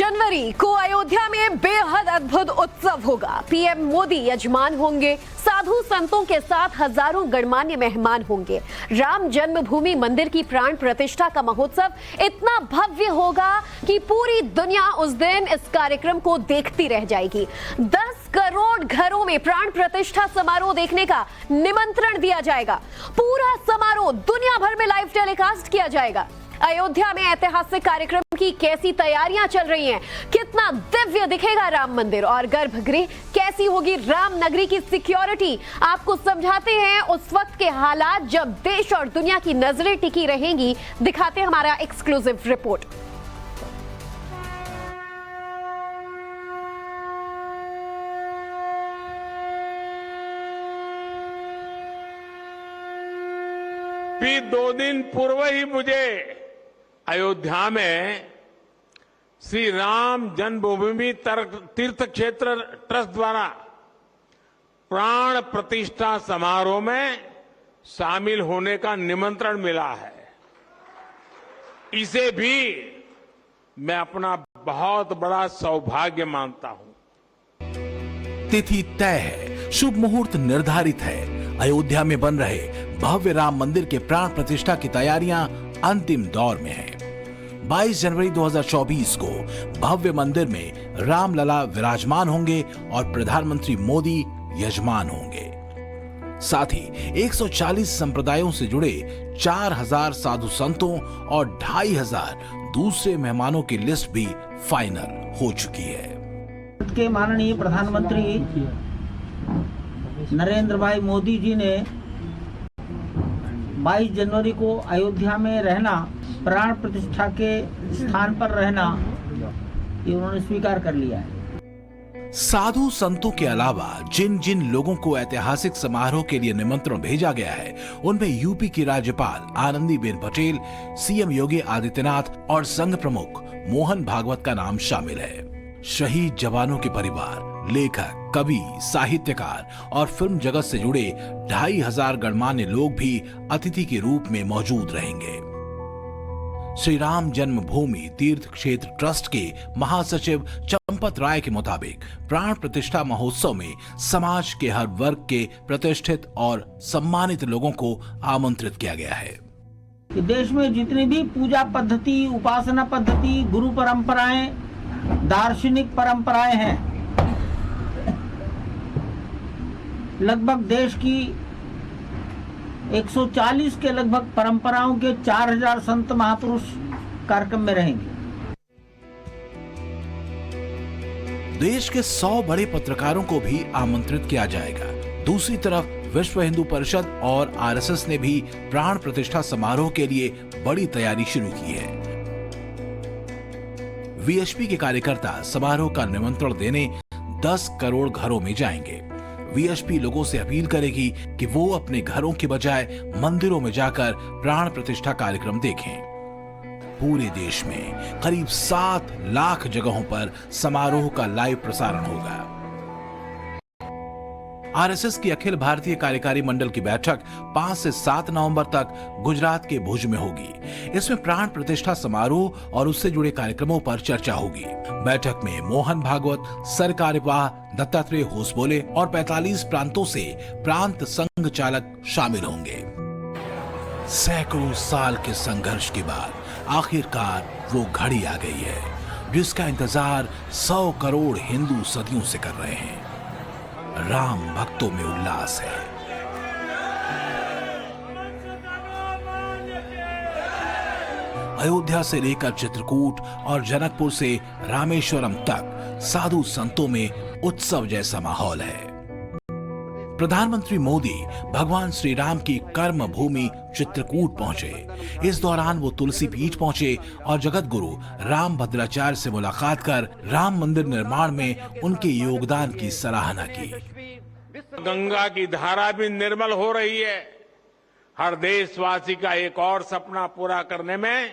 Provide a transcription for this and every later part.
जनवरी को अयोध्या में बेहद अद्भुत उत्सव होगा। पीएम मोदी यजमान होंगे, साधु संतों के साथ हजारों गणमान्य मेहमान होंगे। राम जन्मभूमि मंदिर की प्राण प्रतिष्ठा का महोत्सव इतना भव्य होगा कि पूरी दुनिया उस दिन इस कार्यक्रम को देखती रह जाएगी। 10 करोड़ घरों में प्राण प्रतिष्ठा समारोह देखने का निमंत्रण दिया जाएगा। पूरा समारोह दुनिया भर में लाइव टेलीकास्ट किया जाएगा। अयोध्या में ऐतिहासिक कार्यक्रम की कैसी तैयारियां चल रही हैं, कितना दिव्य दिखेगा राम मंदिर और गर्भगृह, कैसी होगी राम नगरी की सिक्योरिटी, आपको समझाते हैं उस वक्त के हालात जब देश और दुनिया की नजरें टिकी रहेंगी। दिखाते हैं हमारा एक्सक्लूसिव रिपोर्ट। भी 2 दिन पूर्व ही मुझे अयोध्या में श्री राम जन्मभूमि तीर्थ क्षेत्र ट्रस्ट द्वारा प्राण प्रतिष्ठा समारोह में शामिल होने का निमंत्रण मिला है। इसे भी मैं अपना बहुत बड़ा सौभाग्य मानता हूं। तिथि तय है, शुभ मुहूर्त निर्धारित है। अयोध्या में बन रहे भव्य राम मंदिर के प्राण प्रतिष्ठा की तैयारियां अंतिम दौर में है। 22 जनवरी 2024 को भव्य मंदिर में रामलला विराजमान होंगे और प्रधानमंत्री मोदी यजमान होंगे। साथ ही 140 संप्रदायों से जुड़े 4000 साधु संतों और 2500 दूसरे मेहमानों की लिस्ट भी फाइनल हो चुकी है। के माननीय प्रधानमंत्री नरेंद्र भाई मोदी जी ने 22 जनवरी को अयोध्या में रहना, प्राण प्रतिष्ठा के स्थान पर रहना, ये उन्होंने स्वीकार कर लिया है। साधु संतों के अलावा जिन जिन लोगों को ऐतिहासिक समारोह के लिए निमंत्रण भेजा गया है, उनमें यूपी की राज्यपाल आनंदीबेन पटेल, सीएम योगी आदित्यनाथ और संघ प्रमुख मोहन भागवत का नाम शामिल है। शहीद जवानों के परिवार, लेखक, कवि, साहित्यकार और फिल्म जगत से जुड़े 2500 गणमान्य लोग भी अतिथि के रूप में मौजूद रहेंगे। श्री राम जन्मभूमि तीर्थ क्षेत्र ट्रस्ट के महासचिव चंपत राय के मुताबिक प्राण प्रतिष्ठा महोत्सव में समाज के हर वर्ग के प्रतिष्ठित और सम्मानित लोगों को आमंत्रित किया गया है। देश में जितनी भी पूजा पद्धति, उपासना पद्धति, गुरु परंपराएं, दार्शनिक परंपराएं हैं, लगभग देश की 140 के लगभग परंपराओं के 4000 संत महापुरुष कार्यक्रम में रहेंगे। देश के 100 बड़े पत्रकारों को भी आमंत्रित किया जाएगा। दूसरी तरफ विश्व हिंदू परिषद और आरएसएस ने भी प्राण प्रतिष्ठा समारोह के लिए बड़ी तैयारी शुरू की है। वीएचपी के कार्यकर्ता समारोह का निमंत्रण देने 10 करोड़ घरों में जाएंगे। वीएचपी लोगों से अपील करेगी कि वो अपने घरों के बजाय मंदिरों में जाकर प्राण प्रतिष्ठा कार्यक्रम देखें। पूरे देश में करीब 7 लाख जगहों पर समारोह का लाइव प्रसारण होगा। आरएसएस की अखिल भारतीय कार्यकारी मंडल की बैठक 5 से 7 नवंबर तक गुजरात के भुज में होगी। इसमें प्राण प्रतिष्ठा समारोह और उससे जुड़े कार्यक्रमों पर चर्चा होगी। बैठक में मोहन भागवत, सरकार्यवाह दत्तात्रेय होसबोले और 45 प्रांतों से प्रांत संघ चालक शामिल होंगे। सैकड़ों साल के संघर्ष के बाद आखिरकार वो घड़ी आ गई है जिसका इंतजार 100 करोड़ हिंदू सदियों से कर रहे हैं। राम भक्तों में उल्लास है। अयोध्या से लेकर चित्रकूट और जनकपुर से रामेश्वरम तक साधु संतों में उत्सव जैसा माहौल है। प्रधानमंत्री मोदी भगवान श्री राम की कर्म भूमि चित्रकूट पहुंचे। इस दौरान वो तुलसी पीठ पहुंचे और जगत गुरु राम भद्राचार्य से मुलाकात कर राम मंदिर निर्माण में उनके योगदान की सराहना की। गंगा की धारा भी निर्मल हो रही है। हर देशवासी का एक और सपना पूरा करने में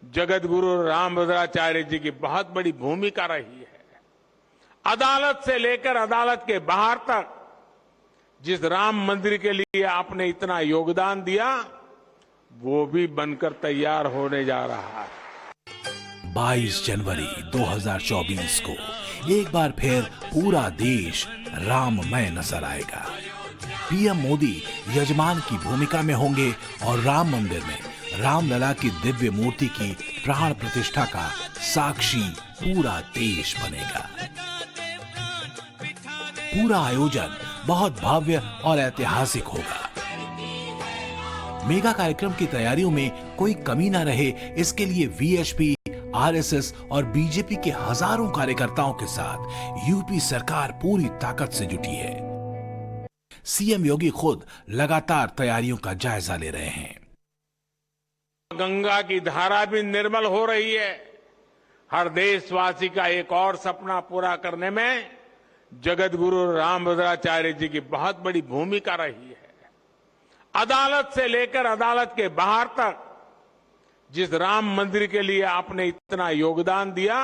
जगत गुरु राम भद्राचार्य जी की बहुत बड़ी भूमिका रही है। अदालत से लेकर अदालत के बाहर तक जिस राम मंदिर के लिए आपने इतना योगदान दिया, वो भी बनकर तैयार होने जा रहा है। 22 जनवरी 2024 को एक बार फिर पूरा देश राममय नजर आएगा। पीएम मोदी यजमान की भूमिका में होंगे और राम मंदिर में रामलला की दिव्य मूर्ति की प्राण प्रतिष्ठा का साक्षी पूरा देश बनेगा। पूरा आयोजन बहुत भव्य और ऐतिहासिक होगा। मेगा कार्यक्रम की तैयारियों में कोई कमी न रहे, इसके लिए वीएचपी, आरएसएस और बीजेपी के हजारों कार्यकर्ताओं के साथ यूपी सरकार पूरी ताकत से जुटी है। सीएम योगी खुद लगातार तैयारियों का जायजा ले रहे हैं। गंगा की धारा भी निर्मल हो रही है। हर देशवासी का एक और सपना पूरा करने में जगत गुरु रामभद्राचार्य जी की बहुत बड़ी भूमिका रही है। अदालत से लेकर अदालत के बाहर तक जिस राम मंदिर के लिए आपने इतना योगदान दिया,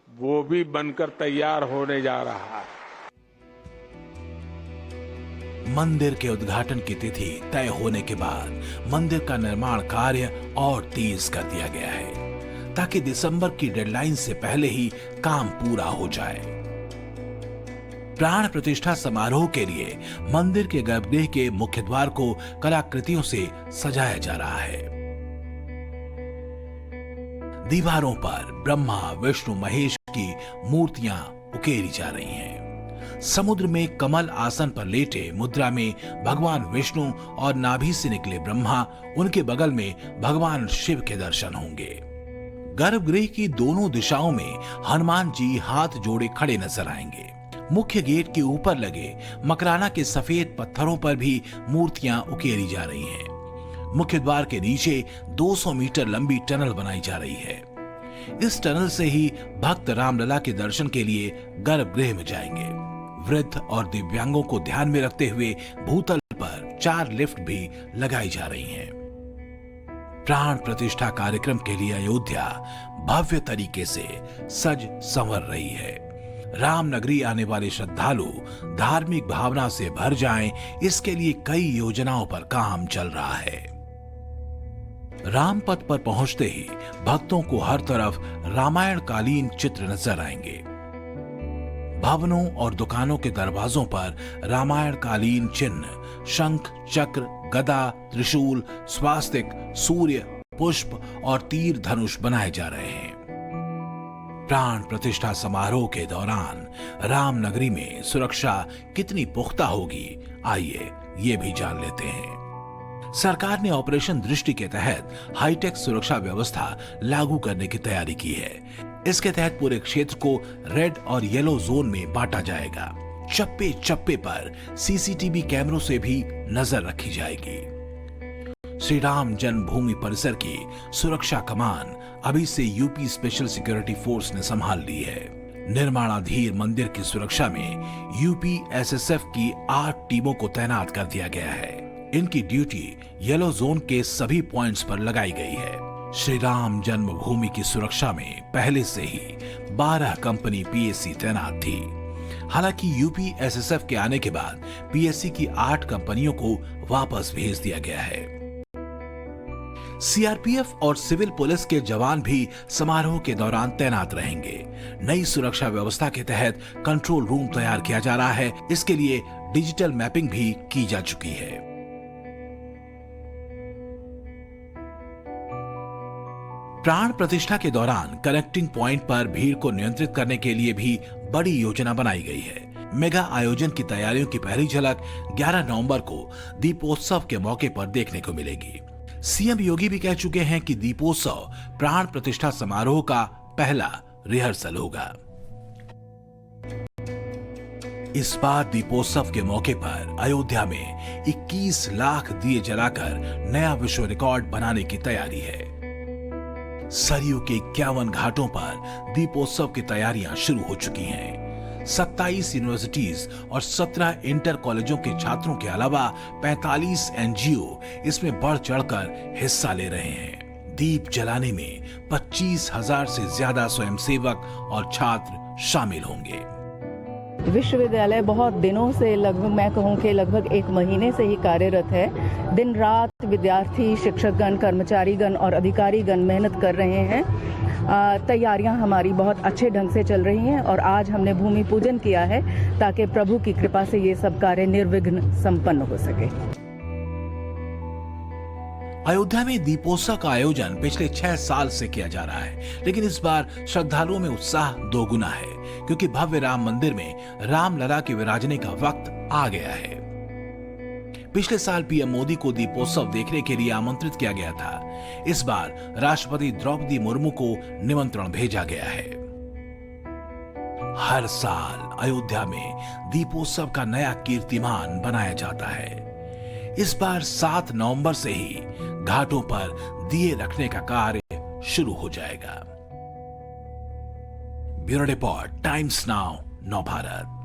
वो भी बनकर तैयार होने जा रहा है। मंदिर के उद्घाटन की तिथि तय होने के बाद मंदिर का निर्माण कार्य और तेज कर दिया गया है, ताकि दिसंबर की डेडलाइन से पहले ही काम पूरा हो जाए। प्राण प्रतिष्ठा समारोह के लिए मंदिर के गर्भगृह के मुख्य द्वार को कलाकृतियों से सजाया जा रहा है। दीवारों पर ब्रह्मा, विष्णु, महेश की मूर्तियां उकेरी जा रही हैं। समुद्र में कमल आसन पर लेटे मुद्रा में भगवान विष्णु और नाभि से निकले ब्रह्मा, उनके बगल में भगवान शिव के दर्शन होंगे। गर्भगृह की दोनों दिशाओं में हनुमान जी हाथ जोड़े खड़े नजर आएंगे। मुख्य गेट के ऊपर लगे मकराना के सफेद पत्थरों पर भी मूर्तियां उकेरी जा रही हैं। मुख्य द्वार के नीचे 200 मीटर लंबी टनल बनाई जा रही है। इस टनल से ही भक्त रामलला के दर्शन के लिए गर्भगृह में जाएंगे। वृद्ध और दिव्यांगों को ध्यान में रखते हुए भूतल पर 4 लिफ्ट भी लगाई जा रही हैं। प्राण प्रतिष्ठा कार्यक्रम के लिए अयोध्या भव्य तरीके से सज संवर रही है। रामनगरी आने वाले श्रद्धालु धार्मिक भावना से भर जाएं, इसके लिए कई योजनाओं पर काम चल रहा है। रामपथ पर पहुंचते ही भक्तों को हर तरफ रामायण कालीन चित्र नजर आएंगे। भवनों और दुकानों के दरवाजों पर रामायण कालीन चिन्ह, शंख, चक्र, गदा, त्रिशूल, स्वास्तिक, सूर्य, पुष्प और तीर धनुष बनाए जा रहे हैं। प्राण प्रतिष्ठा समारोह के दौरान रामनगरी में सुरक्षा कितनी पुख्ता होगी, आइए ये भी जान लेते हैं। सरकार ने ऑपरेशन दृष्टि के तहत हाईटेक सुरक्षा व्यवस्था लागू करने की तैयारी की है। इसके तहत पूरे क्षेत्र को रेड और येलो जोन में बांटा जाएगा। चप्पे चप्पे पर सीसीटीवी कैमरों से भी नजर रखी जाएगी। श्री राम जन्मभूमि परिसर की सुरक्षा कमान अभी से यूपी स्पेशल सिक्योरिटी फोर्स ने संभाल ली है। निर्माणाधीन मंदिर की सुरक्षा में यूपी एसएसएफ की 8 टीमों को तैनात कर दिया गया है। इनकी ड्यूटी येलो जोन के सभी पॉइंट्स पर लगाई गई है। श्री राम जन्मभूमि की सुरक्षा में पहले से ही 12 कंपनी पीएससी तैनात थी। हालांकि यूपी एसएसएफ के आने के बाद पीएससी की 8 कंपनियों को वापस भेज दिया गया है। सीआरपीएफ और सिविल पुलिस के जवान भी समारोह के दौरान तैनात रहेंगे। नई सुरक्षा व्यवस्था के तहत कंट्रोल रूम तैयार किया जा रहा है। इसके लिए डिजिटल मैपिंग भी की जा चुकी है। प्राण प्रतिष्ठा के दौरान कनेक्टिंग पॉइंट पर भीड़ को नियंत्रित करने के लिए भी बड़ी योजना बनाई गई है। मेगा आयोजन की तैयारियों की पहली झलक 11 नवंबर को दीपोत्सव के मौके पर देखने को मिलेगी। सीएम योगी भी कह चुके हैं कि दीपोत्सव प्राण प्रतिष्ठा समारोह का पहला रिहर्सल होगा। इस बार दीपोत्सव के मौके पर अयोध्या में 21 लाख दिए जलाकर नया विश्व रिकॉर्ड बनाने की तैयारी है। सरयू के 51 घाटों पर दीपोत्सव की तैयारियां शुरू हो चुकी हैं। 27 यूनिवर्सिटीज और 17 इंटर कॉलेजों के छात्रों के अलावा 45 एनजीओ इसमें बढ़ चढ़कर हिस्सा ले रहे हैं। दीप जलाने में 25,000 से ज्यादा स्वयंसेवक और छात्र शामिल होंगे। विश्वविद्यालय बहुत दिनों से, लगभग मैं कहूँ कि लगभग 1 महीने से ही कार्यरत है। दिन रात विद्यार्थी, शिक्षकगण, कर्मचारीगण और अधिकारीगण मेहनत कर रहे हैं। तैयारियां हमारी बहुत अच्छे ढंग से चल रही हैं और आज हमने भूमि पूजन किया है ताकि प्रभु की कृपा से ये सब कार्य निर्विघ्न संपन्न हो सके। अयोध्या में दीपोत्सव का आयोजन पिछले 6 साल से किया जा रहा है, लेकिन इस बार श्रद्धालुओं में उत्साह दोगुना है क्योंकि भव्य राम मंदिर में रामलला के विराजने का वक्त आ गया है। पिछले साल पीएम मोदी को दीपोत्सव देखने के लिए आमंत्रित किया गया था। इस बार राष्ट्रपति द्रौपदी मुर्मू को निमंत्रण भेजा गया है। हर साल अयोध्या में दीपोत्सव का नया कीर्तिमान बनाया जाता है। इस बार 7 नवंबर से ही घाटों पर दिए रखने का कार्य शुरू हो जाएगा। ब्यूरो रिपोर्ट, टाइम्स नाउ, नव भारत।